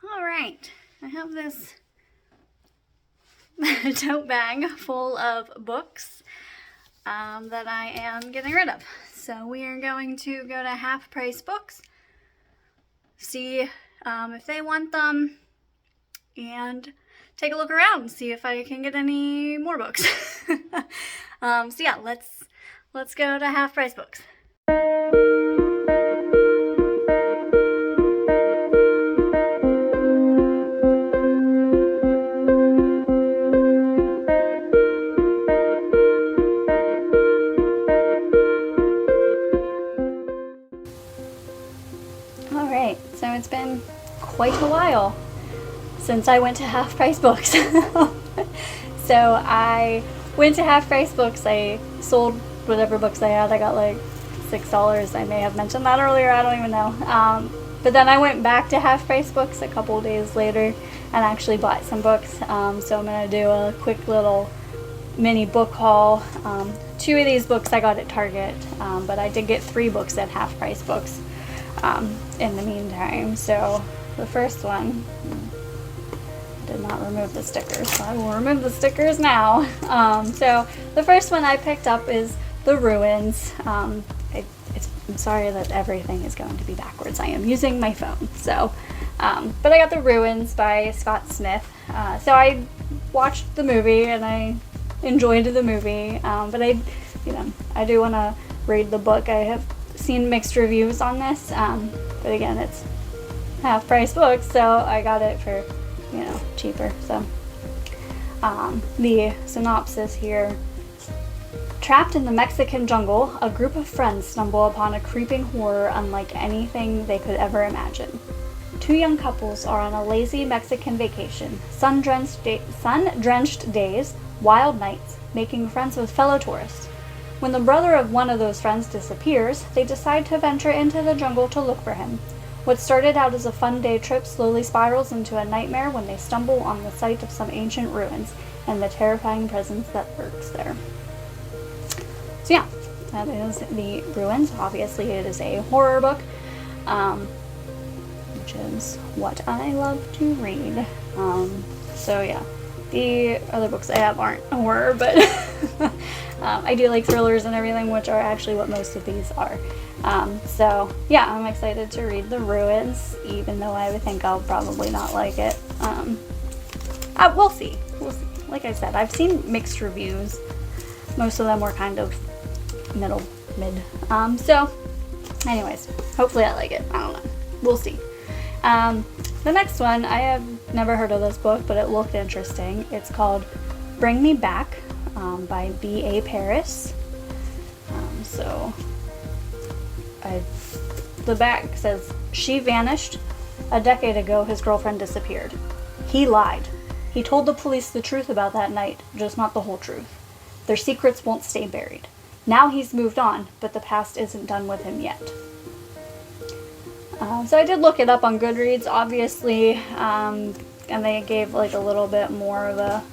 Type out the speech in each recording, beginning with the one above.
All right, I have this tote bag full of books that I am getting rid of. So we are going to go to Half Price Books, see if they want them, and take a look around and see if I can get any more books. So yeah, let's go to Half Price Books. Alright, so it's been quite a while since I went to Half Price Books. So I went to Half Price Books, I sold whatever books I had, I got like $6, I may have mentioned that earlier, I don't even know. But then I went back to Half Price Books a couple days later and actually bought some books, so I'm going to do a quick little mini book haul. 2 of these books I got at Target, but I did get 3 books at Half Price Books in the meantime. So the first one, did not remove the stickers, so I will remove the stickers now. So the first one I picked up is The Ruins. I'm sorry that everything is going to be backwards. I am using my phone. So, but I got The Ruins by Scott Smith. So I watched the movie and I enjoyed the movie, but I do want to read the book. I have seen mixed reviews on this, but again, it's Half Price Books, so I got it for cheaper. So the synopsis here: trapped in the Mexican jungle, a group of friends stumble upon a creeping horror unlike anything they could ever imagine. 2 young couples are on a lazy Mexican vacation, sun-drenched days, wild nights, making friends with fellow tourists. When the brother of one of those friends disappears, they decide to venture into the jungle to look for him. What started out as a fun day trip slowly spirals into a nightmare when they stumble on the site of some ancient ruins and the terrifying presence that lurks there. So yeah, that is The Ruins. Obviously it is a horror book, which is what I love to read. So yeah, the other books I have aren't horror, but I do like thrillers and everything, which are actually what most of these are. So yeah, I'm excited to read The Ruins, even though I would think I'll probably not like it. We'll see. Like I said, I've seen mixed reviews. Most of them were kind of mid. So anyways, hopefully I like it. I don't know. We'll see. The next one, I have never heard of this book, but it looked interesting. It's called Bring Me Back by B.A. Paris. The back says, she vanished. A decade ago, his girlfriend disappeared. He lied. He told the police the truth about that night, just not the whole truth. Their secrets won't stay buried. Now he's moved on, but the past isn't done with him yet. So I did look it up on Goodreads, obviously, and they gave like a little bit more of a,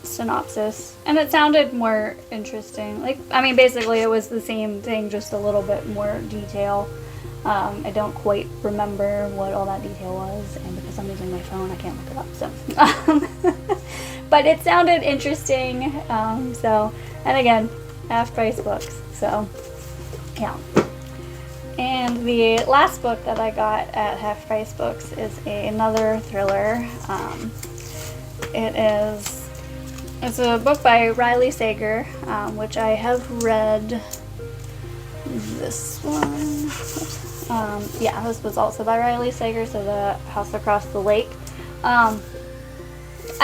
synopsis, and it sounded more interesting. Basically it was the same thing, just a little bit more detail. I don't quite remember what all that detail was, and because I'm using my phone, I can't look it up, so. But it sounded interesting, and again, Half Price Books, so yeah. And the last book that I got at Half Price Books is another thriller. It's a book by Riley Sager, which I have read. This one. This was also by Riley Sager, so The House Across the Lake. I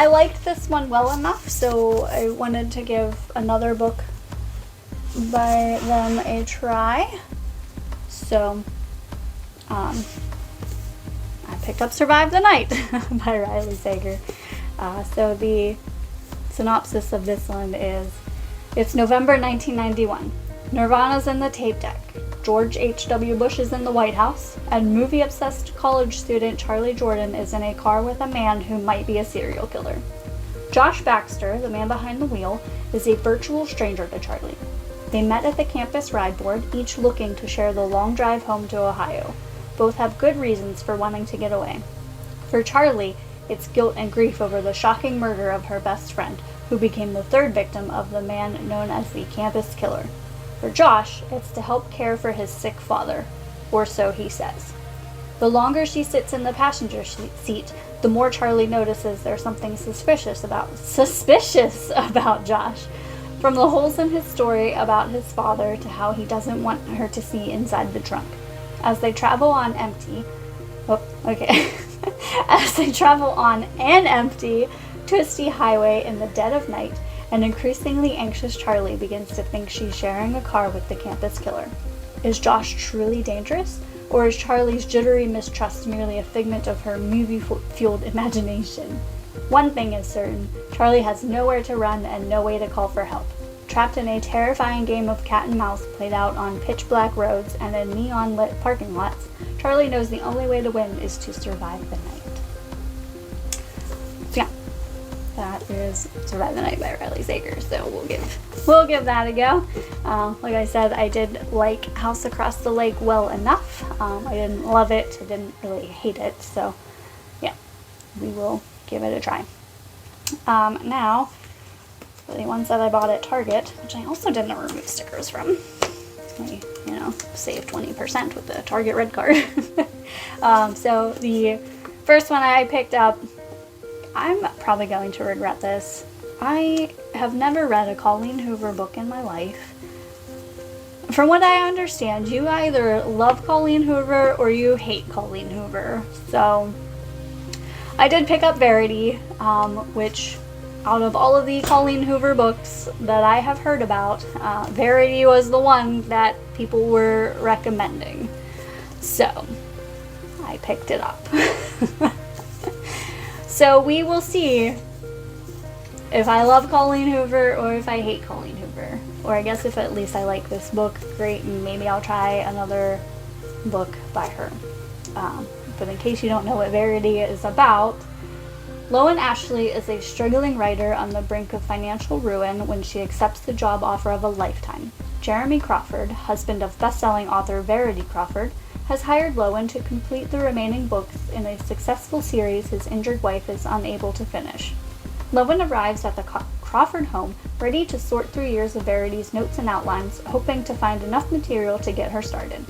liked this one well enough, so I wanted to give another book by them a try. So, I picked up Survive the Night by Riley Sager. So the synopsis of this one is, it's November 1991. Nirvana's in the tape deck. George H.W. Bush is in the White House, and movie-obsessed college student Charlie Jordan is in a car with a man who might be a serial killer. Josh Baxter, the man behind the wheel, is a virtual stranger to Charlie. They met at the campus ride board, each looking to share the long drive home to Ohio. Both have good reasons for wanting to get away. For Charlie, it's guilt and grief over the shocking murder of her best friend, who became the third victim of the man known as the campus killer. For Josh, it's to help care for his sick father, or so he says. The longer she sits in the passenger seat, the more Charlie notices there's something suspicious about Josh. From the holes in his story about his father to how he doesn't want her to see inside the trunk. As they travel on an empty, twisty highway in the dead of night, an increasingly anxious Charlie begins to think she's sharing a car with the campus killer. Is Josh truly dangerous? Or is Charlie's jittery mistrust merely a figment of her movie-fueled imagination? One thing is certain, Charlie has nowhere to run and no way to call for help. Trapped in a terrifying game of cat and mouse played out on pitch-black roads and in neon-lit parking lots, Charlie knows the only way to win is to survive the night. So yeah, that is Survive the Night by Riley Sager, so we'll give that a go. Like I said, I did like House Across the Lake well enough. I didn't love it, I didn't really hate it, so yeah, we will give it a try. Now, for the ones that I bought at Target, which I also didn't remove stickers from. I, saved 20% with the Target red card. So the first one I picked up, I'm probably going to regret this. I have never read a Colleen Hoover book in my life. From what I understand, you either love Colleen Hoover or you hate Colleen Hoover. So I did pick up Verity, which out of all of the Colleen Hoover books that I have heard about, Verity was the one that people were recommending. So I picked it up. So we will see if I love Colleen Hoover or if I hate Colleen Hoover. Or I guess if at least I like this book, great, and maybe I'll try another book by her. But in case you don't know what Verity is about, Loan Ashley is a struggling writer on the brink of financial ruin when she accepts the job offer of a lifetime. Jeremy Crawford, husband of best-selling author Verity Crawford, has hired Loan to complete the remaining books in a successful series his injured wife is unable to finish. Loan arrives at the Crawford home, ready to sort through years of Verity's notes and outlines, hoping to find enough material to get her started.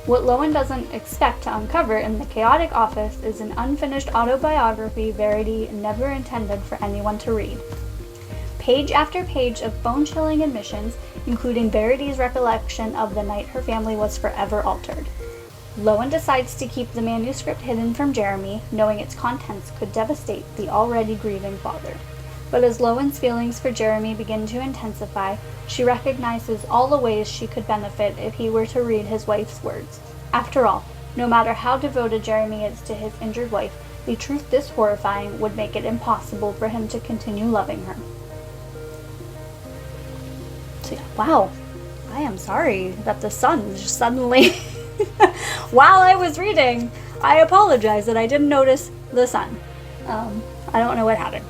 What Loan doesn't expect to uncover in the chaotic office is an unfinished autobiography Verity never intended for anyone to read. Page after page of bone-chilling admissions, including Verity's recollection of the night her family was forever altered. Loan decides to keep the manuscript hidden from Jeremy, knowing its contents could devastate the already grieving father. But as Loan's feelings for Jeremy begin to intensify, she recognizes all the ways she could benefit if he were to read his wife's words. After all, no matter how devoted Jeremy is to his injured wife, the truth this horrifying would make it impossible for him to continue loving her. So yeah, wow, I am sorry that the sun just suddenly, while I was reading, I apologize that I didn't notice the sun. I don't know what happened.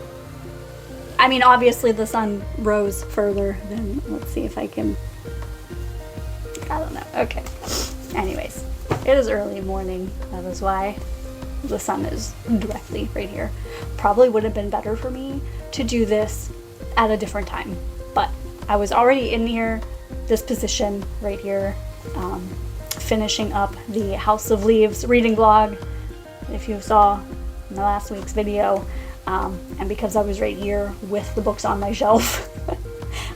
I mean, obviously the sun rose further than, let's see if I can, I don't know, okay. Anyways, it is early morning, that is why the sun is directly right here. Probably would have been better for me to do this at a different time, but I was already in here, this position right here, finishing up the House of Leaves reading blog, if you saw in the last week's video. And because I was right here with the books on my shelf,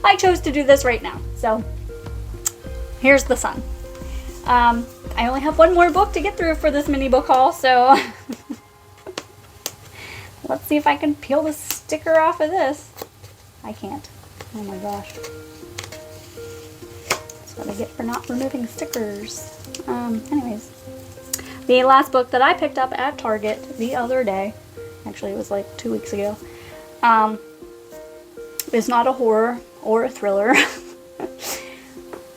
I chose to do this right now. So here's the sun. I only have one more book to get through for this mini book haul, so let's see if I can peel the sticker off of this. I can't. Oh my gosh. That's what I get for not removing stickers. Anyways, the last book that I picked up at Target the other day, actually it was like 2 weeks ago, is not a horror or a thriller,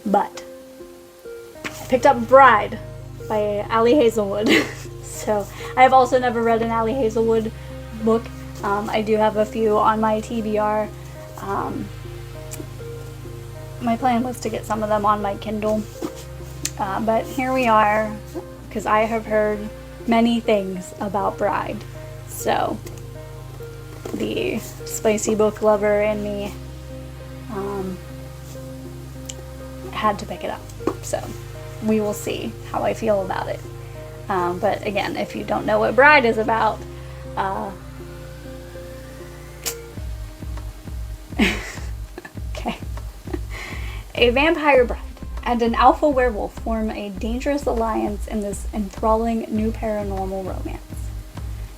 but I picked up Bride by Ali Hazelwood. So I have also never read an Ali Hazelwood book. I do have a few on my TBR. my plan was to get some of them on my Kindle, but here we are, because I have heard many things about Bride. So the spicy book lover in me had to pick it up. So we will see how I feel about it. But again, if you don't know what Bride is about, okay. A vampire bride and an alpha werewolf form a dangerous alliance in this enthralling new paranormal romance.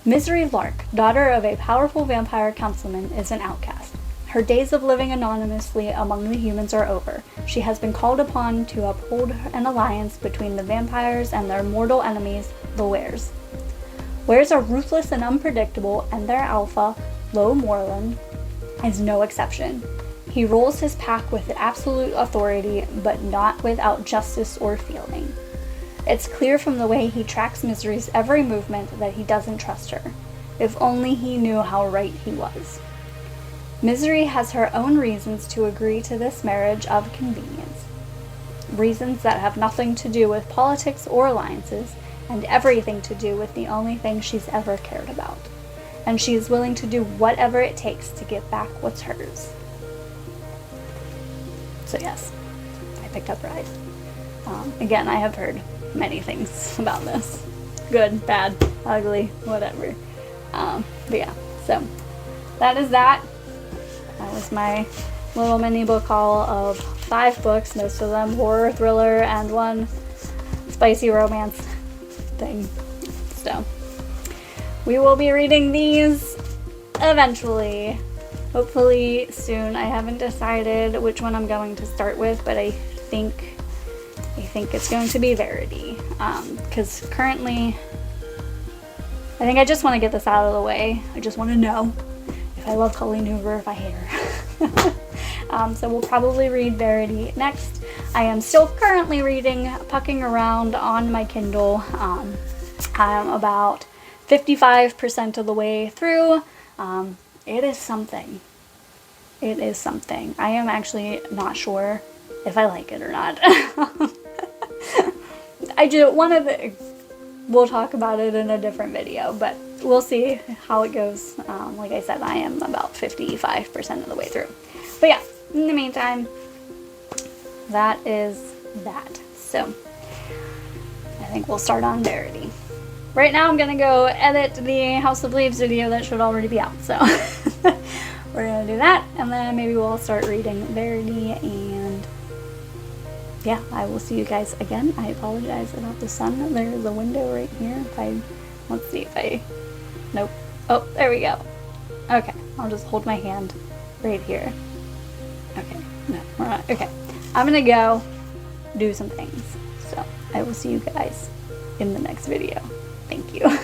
Misery Lark, daughter of a powerful vampire councilman, is an outcast. Her days of living anonymously among the humans are over. She has been called upon to uphold an alliance between the vampires and their mortal enemies, the Wares. Wares are ruthless and unpredictable, and their alpha, Lo Moreland, is no exception. He rules his pack with absolute authority, but not without justice or feeling. It's clear from the way he tracks Misery's every movement that he doesn't trust her. If only he knew how right he was. Misery has her own reasons to agree to this marriage of convenience. Reasons that have nothing to do with politics or alliances, and everything to do with the only thing she's ever cared about. And she is willing to do whatever it takes to get back what's hers. So yes, I picked up Bride. Again, I have heard many things about this. Good, bad, ugly, whatever. But yeah, so that is that. That was my little mini book haul of 5 books, most of them horror, thriller, and 1 spicy romance thing. So we will be reading these eventually. Hopefully soon. I haven't decided which one I'm going to start with, but I think it's going to be Verity. Because currently, I think I just want to get this out of the way. I just want to know if I love Colleen Hoover, if I hate her. So we'll probably read Verity next. I am still currently reading Pucking Around on my Kindle. I'm about 55% of the way through. It is something. It is something. I am actually not sure if I like it or not. We'll talk about it in a different video, but we'll see how it goes. Like I said, I am about 55% of the way through. But yeah, in the meantime, that is that. So I think we'll start on Verity. Right now I'm gonna go edit the House of Leaves video that should already be out, so we're gonna do that, and then maybe we'll start reading Verity, and yeah, I will see you guys again. I apologize about the sun. There's a window right here. Let's see if I, nope. Oh, there we go. Okay, I'll just hold my hand right here. Okay, no, we're not, okay. I'm gonna go do some things, so I will see you guys in the next video. Thank you.